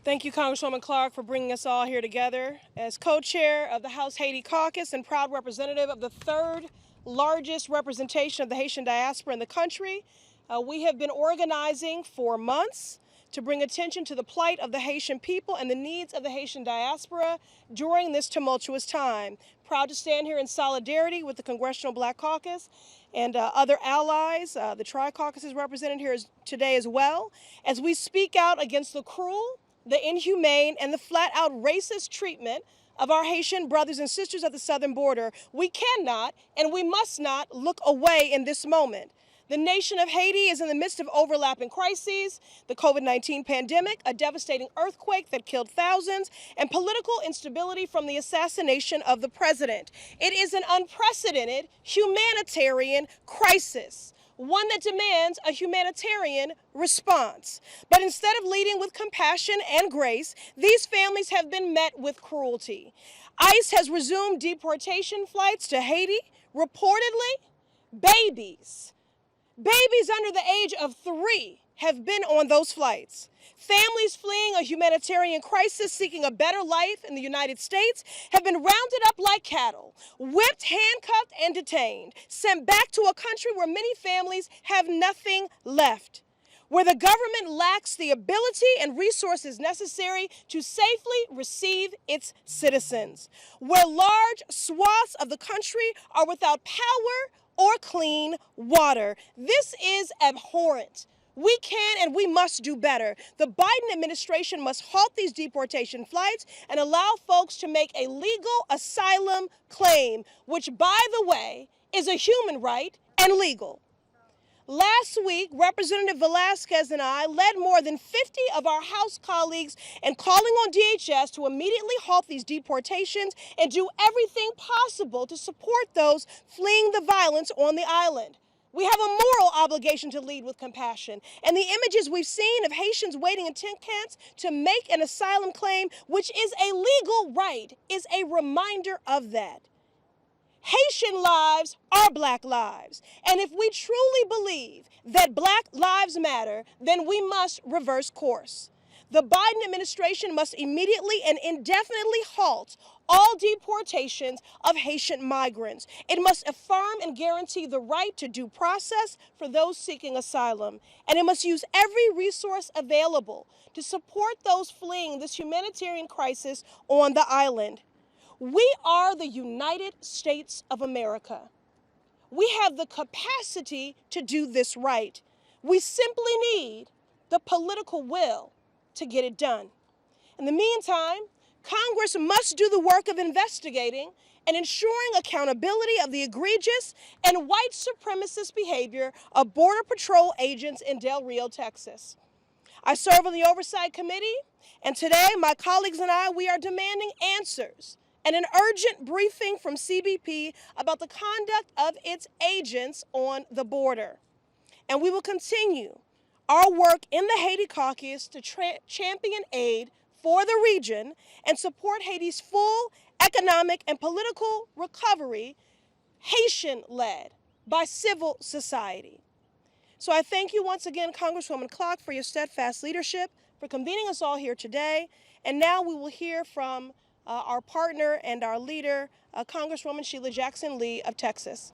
Thank you, Congresswoman Clark, for bringing us all here together. As co-chair of the House Haiti Caucus and proud representative of the third largest representation of the Haitian diaspora in the country, we have been organizing for months to bring attention to the plight of the Haitian people and the needs of the Haitian diaspora during this tumultuous time. Proud to stand here in solidarity with the Congressional Black Caucus and other allies. The Tri-Caucus is represented here today as well, as we speak out against the cruel, the inhumane, and the flat-out racist treatment of our Haitian brothers and sisters at the southern border. We cannot and we must not look away in this moment. The nation of Haiti is in the midst of overlapping crises, the COVID-19 pandemic, a devastating earthquake that killed thousands, and political instability from the assassination of the president. It is an unprecedented humanitarian crisis, one that demands a humanitarian response. But instead of leading with compassion and grace, these families have been met with cruelty. ICE has resumed deportation flights to Haiti. Reportedly, babies under the age of 3 have been on those flights. Families fleeing a humanitarian crisis, seeking a better life in the United States, have been rounded up like cattle, whipped, handcuffed, and detained, sent back to a country where many families have nothing left, where the government lacks the ability and resources necessary to safely receive its citizens, where large swaths of the country are without power or clean water. This is abhorrent. We can and we must do better. The Biden administration must halt these deportation flights and allow folks to make a legal asylum claim, which, by the way, is a human right and legal. Last week, Representative Velasquez and I led more than 50 of our House colleagues in calling on DHS to immediately halt these deportations and do everything possible to support those fleeing the violence on the island. We have a moral obligation to lead with compassion, and the images we've seen of Haitians waiting in tent camps to make an asylum claim, which is a legal right, is a reminder of that. Haitian lives are Black lives, and if we truly believe that Black lives matter, then we must reverse course. The Biden administration must immediately and indefinitely halt all deportations of Haitian migrants. It must affirm and guarantee the right to due process for those seeking asylum, and it must use every resource available to support those fleeing this humanitarian crisis on the island. We are the United States of America. We have the capacity to do this right. We simply need the political will to get it done. In the meantime, Congress must do the work of investigating and ensuring accountability of the egregious and white supremacist behavior of Border Patrol agents in Del Rio, Texas. I serve on the Oversight Committee, and today my colleagues and I, we are demanding answers and an urgent briefing from CBP about the conduct of its agents on the border. And we will continue our work in the Haiti Caucus to champion aid for the region and support Haiti's full economic and political recovery, Haitian-led by civil society. So I thank you once again, Congresswoman Clark, for your steadfast leadership, for convening us all here today. And now we will hear from our partner and our leader, Congresswoman Sheila Jackson Lee of Texas.